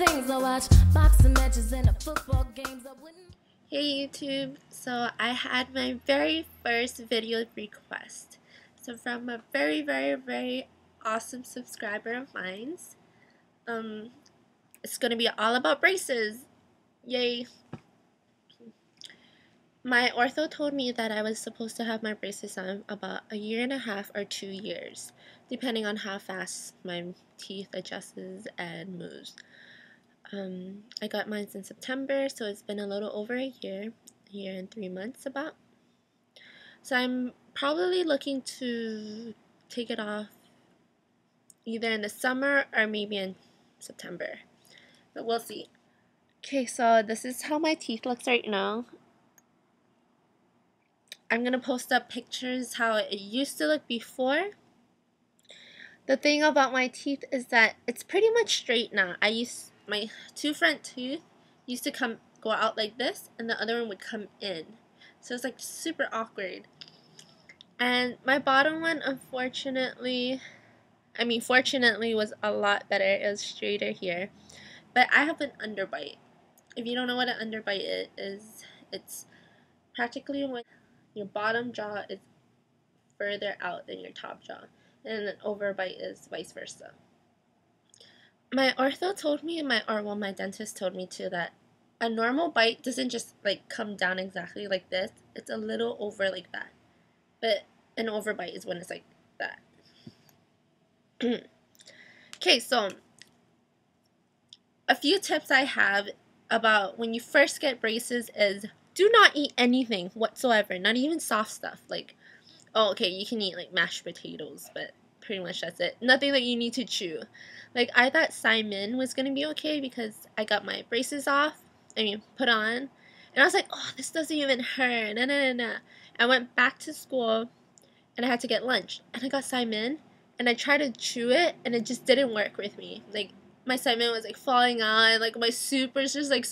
things. I watch boxing matches and the football games. I wouldn't. Hey YouTube, so I had my very first video request. So from a very awesome subscriber of mine. It's gonna be all about braces. Yay. My ortho told me that I was supposed to have my braces on about a year and a half or 2 years, depending on how fast my teeth adjusts and moves. I got mine in September, so it's been a little over a year and 3 months about. So I'm probably looking to take it off either in the summer or maybe in September, but we'll see. Okay, so this is how my teeth looks right now. I'm gonna post up pictures how it used to look before. The thing about my teeth is that it's pretty much straight now. My two front teeth used to go out like this, and the other one would come in. So it's like super awkward. And my bottom one, fortunately was a lot better. It was straighter here. But I have an underbite. If you don't know what an underbite is, it's practically when your bottom jaw is further out than your top jaw. And an overbite is vice versa. My ortho told me, and my dentist told me too, that a normal bite doesn't just like come down exactly like this. It's a little over like that. But an overbite is when it's like that. Okay, so a few tips I have about when you first get braces is do not eat anything whatsoever, not even soft stuff. Like, oh, okay, you can eat like mashed potatoes, but pretty much that's it. Nothing that you need to chew. Like, I thought Simon was gonna be okay because I got my braces put on, and I was like, oh, this doesn't even hurt. Nah. I went back to school, and I had to get lunch, and I got Simon, and I tried to chew it, and it just didn't work with me. Like, my Simon was like falling out, and like my soup was just like,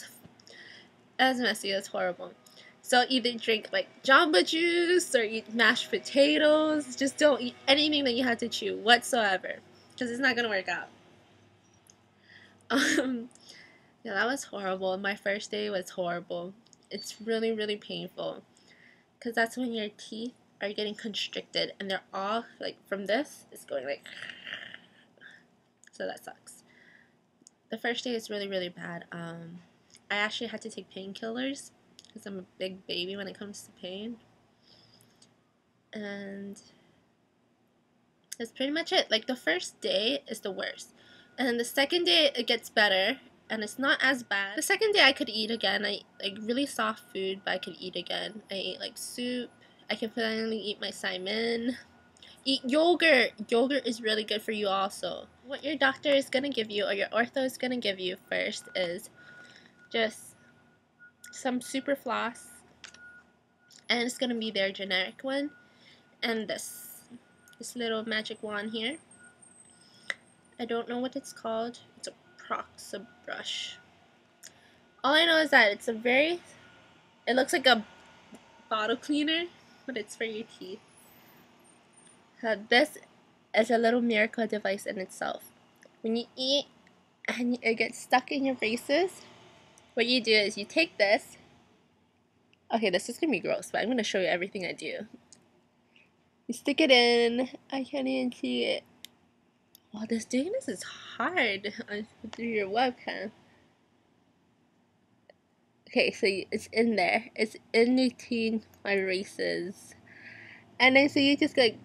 that's messy. That's horrible. So either drink like Jamba Juice or eat mashed potatoes. Just don't eat anything that you had to chew whatsoever, because it's not gonna work out. Yeah, that was horrible. My first day was horrible. It's really painful, because that's when your teeth are getting constricted, and they're all like from this. It's going like, so that sucks. The first day is really bad. I actually had to take painkillers because I'm a big baby when it comes to pain. And that's pretty much it. Like, the first day is the worst. And then the second day it gets better and it's not as bad. The second day I could eat again. I ate like really soft food, but I could eat again. I ate like soup. I can finally eat my Simon. Eat yogurt. Yogurt is really good for you also. What your doctor is going to give you, or your ortho is going to give you first, is just some super floss, and it's going to be their generic one, and this little magic wand here. I don't know what it's called. It's a Proxa brush. All I know is that it looks like a bottle cleaner, but it's for your teeth. This is a little miracle device in itself. When you eat and it gets stuck in your braces, what you do is you take this. Okay, this is gonna be gross, but I'm gonna show you everything I do. You stick it in. I can't even see it. Wow, doing this is hard through your webcam. Okay, so it's in there. It's in between my braces, and then so you just like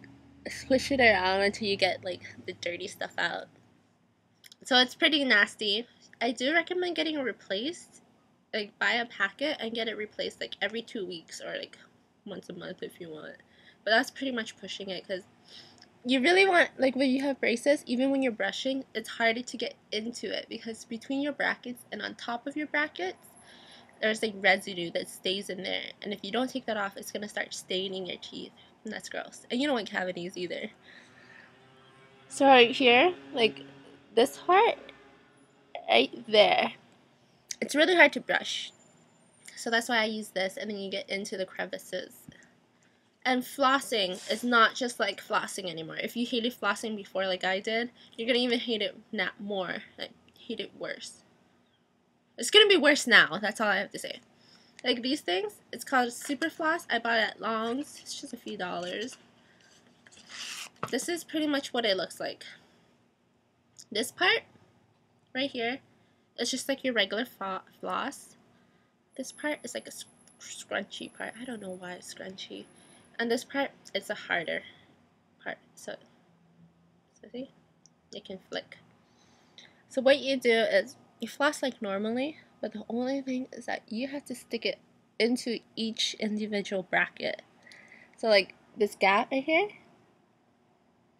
squish it around until you get like the dirty stuff out. So it's pretty nasty. I do recommend getting it replaced. Like, buy a packet and get it replaced like every 2 weeks or like once a month if you want. But that's pretty much pushing it, because you really want, like, when you have braces, even when you're brushing, it's harder to get into it because between your brackets and on top of your brackets, there's like residue that stays in there, and if you don't take that off, it's gonna start staining your teeth, and that's gross. And you don't want cavities either. So right here, like this part right there, it's really hard to brush, so that's why I use this, and then you get into the crevices. And flossing is not just like flossing anymore. If you hated flossing before like I did, you're gonna even hate it more, like hate it worse. It's gonna be worse now. That's all I have to say. Like these things, it's called Super Floss. I bought it at Long's. It's just a few dollars. This is pretty much what it looks like. This part right here, it's just like your regular floss. This part is like a scrunchy part. I don't know why it's scrunchy. And this part, it's a harder part. So see, you can flick. So what you do is you floss like normally, but the only thing is that you have to stick it into each individual bracket. So like this gap right here,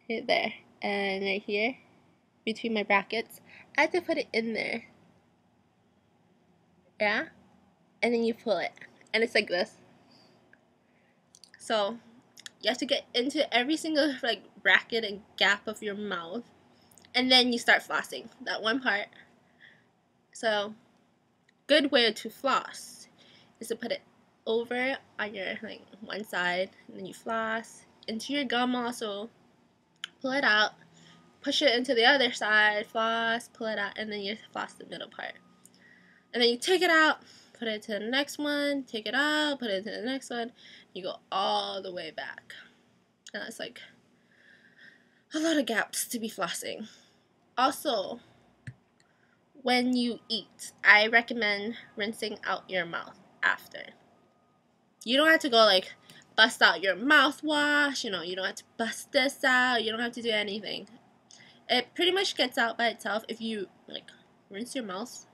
right there, and right here, between my brackets, I have to put it in there. Yeah? And then you pull it. And it's like this. So you have to get into every single like bracket and gap of your mouth. And then you start flossing that one part. So good way to floss is to put it over on your like one side, and then you floss into your gum also, pull it out, push it into the other side, floss, pull it out, and then you floss the middle part. And then you take it out, put it to the next one, take it out, put it to the next one, you go all the way back. And that's like a lot of gaps to be flossing. Also, when you eat, I recommend rinsing out your mouth after. You don't have to go like bust out your mouthwash, you know, you don't have to bust this out, you don't have to do anything. It pretty much gets out by itself if you like rinse your mouth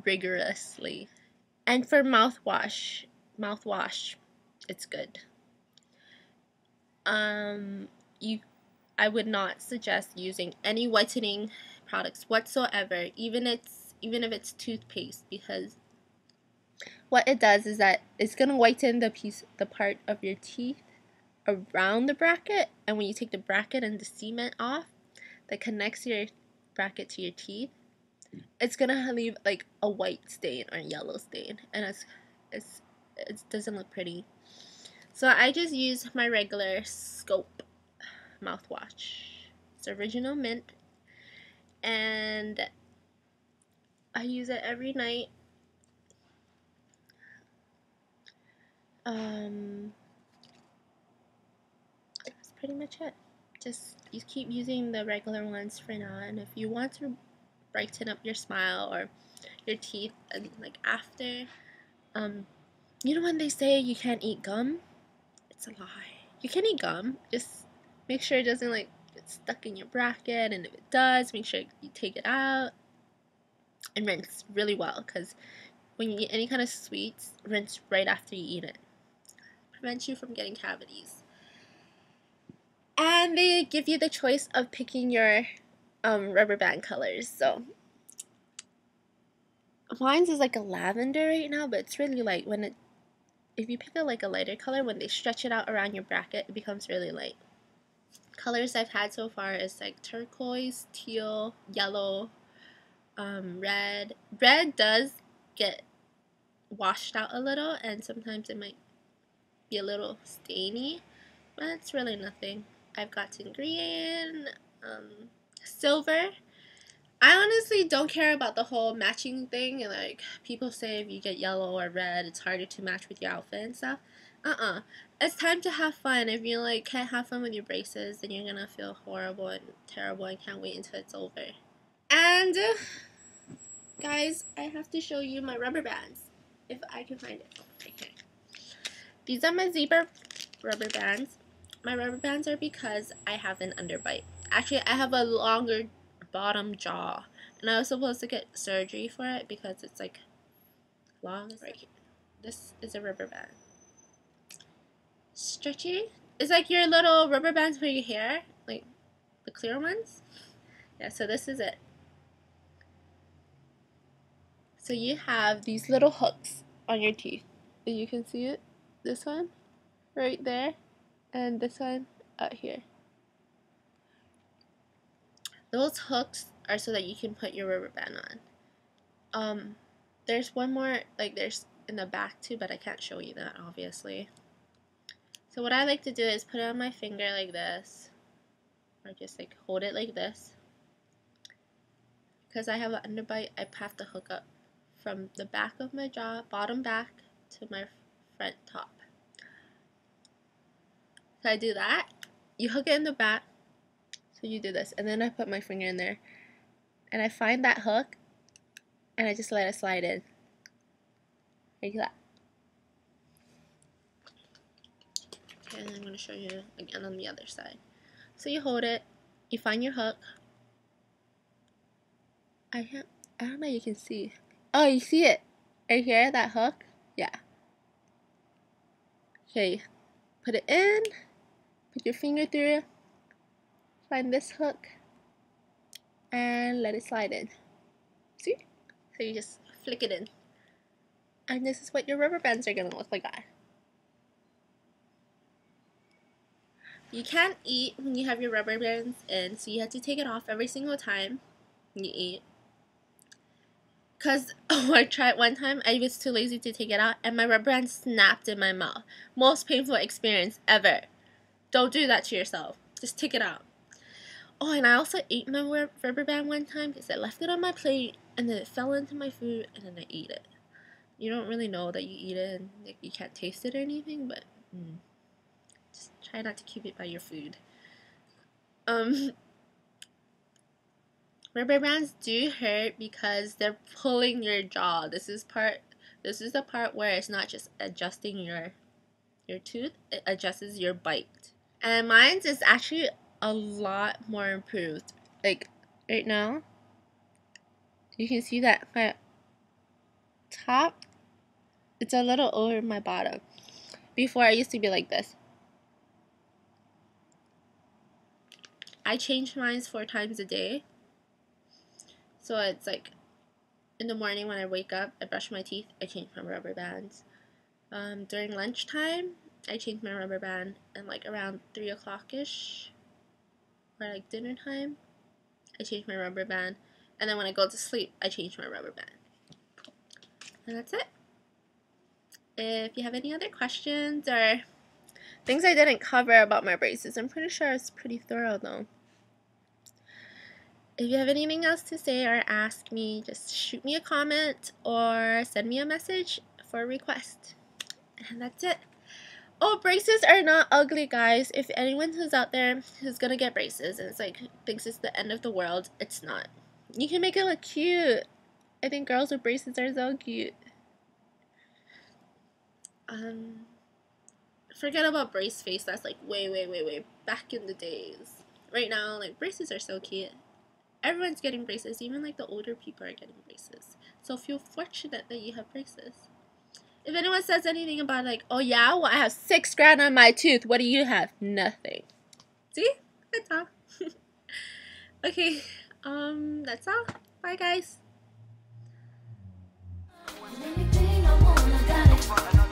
rigorously. And for mouthwash, it's good. I would not suggest using any whitening products whatsoever, even if it's toothpaste, because what it does is that it's gonna whiten the part of your teeth around the bracket, and when you take the bracket and the cement off that connects your bracket to your teeth, it's gonna leave like a white stain or yellow stain, and it doesn't look pretty. So I just use my regular Scope mouthwash. It's original mint, and I use it every night. That's pretty much it. Just you keep using the regular ones for now, and if you want to brighten up your smile or your teeth and like after, you know when they say you can't eat gum? It's a lie. You can eat gum, just make sure it doesn't like get stuck in your bracket, and if it does, make sure you take it out and rinse really well, because when you eat any kind of sweets, rinse right after you eat it. Prevents you from getting cavities. And they give you the choice of picking your rubber band colors. So mine's is like a lavender right now, but it's really light. If you pick a lighter color, when they stretch it out around your bracket, it becomes really light. Colors I've had so far is like turquoise, teal, yellow, red. Red does get washed out a little, and sometimes it might be a little stainy, but it's really nothing. I've gotten green, silver. I honestly don't care about the whole matching thing, and like people say if you get yellow or red, it's harder to match with your outfit and stuff. It's time to have fun. If you like can't have fun with your braces, then you're gonna feel horrible and terrible and can't wait until it's over. And guys, I have to show you my rubber bands if I can find it. Okay. These are my zebra rubber bands. My rubber bands are because I have an underbite. Actually, I have a longer bottom jaw, and I was supposed to get surgery for it because it's like long. Right here. This is a rubber band. Stretchy. It's like your little rubber bands for your hair, like the clear ones. Yeah, so this is it. So you have these little hooks on your teeth, and you can see it. This one right there, and this one out here. Those hooks are so that you can put your rubber band on. There's one more, like there's in the back too, but I can't show you that obviously. So what I like to do is put it on my finger like this, or just like hold it like this, because I have an underbite, I have to hook up from the back of my jaw, bottom back, to my front top. So I do that. You hook it in the back. So you do this, and then I put my finger in there, and I find that hook, and I just let it slide in, like that. Okay, and I'm going to show you again on the other side. So you hold it, you find your hook. I don't know if you can see. Oh, you see it right here, that hook? Yeah. Okay, put it in, put your finger through, find this hook, and let it slide in. See? So you just flick it in. And this is what your rubber bands are going to look like. You can't eat when you have your rubber bands in, so you have to take it off every single time you eat. Because I tried one time, I was too lazy to take it out, and my rubber band snapped in my mouth. Most painful experience ever. Don't do that to yourself. Just take it out. Oh, and I also ate my rubber band one time because I left it on my plate, and then it fell into my food, and then I ate it. You don't really know that you eat it, and like, you can't taste it or anything, but just try not to keep it by your food. Rubber bands do hurt because they're pulling your jaw. This is the part where it's not just adjusting your tooth, it adjusts your bite. And mine's is actually a lot more improved. Like right now, you can see that my top, it's a little over my bottom. Before I used to be like this. I change mine 4 times a day. So it's like in the morning when I wake up, I brush my teeth, I change my rubber bands. During lunchtime, I change my rubber band, and like around 3 o'clock-ish, or like dinner time, I change my rubber band, and then when I go to sleep, I change my rubber band. And that's it. If you have any other questions or things I didn't cover about my braces, I'm pretty sure it's pretty thorough though. If you have anything else to say or ask me, just shoot me a comment or send me a message for a request. And that's it. Oh, braces are not ugly, guys. If anyone who's out there who's gonna get braces and it's like thinks it's the end of the world, it's not. You can make it look cute. I think girls with braces are so cute. Forget about brace face. That's like way back in the days. Right now, like braces are so cute. Everyone's getting braces, even like the older people are getting braces. So feel fortunate that you have braces. If anyone says anything about like, oh yeah, well I have 6 grand on my tooth, what do you have? Nothing. See? That's all. Okay, that's all. Bye guys. Anything I want, I got it.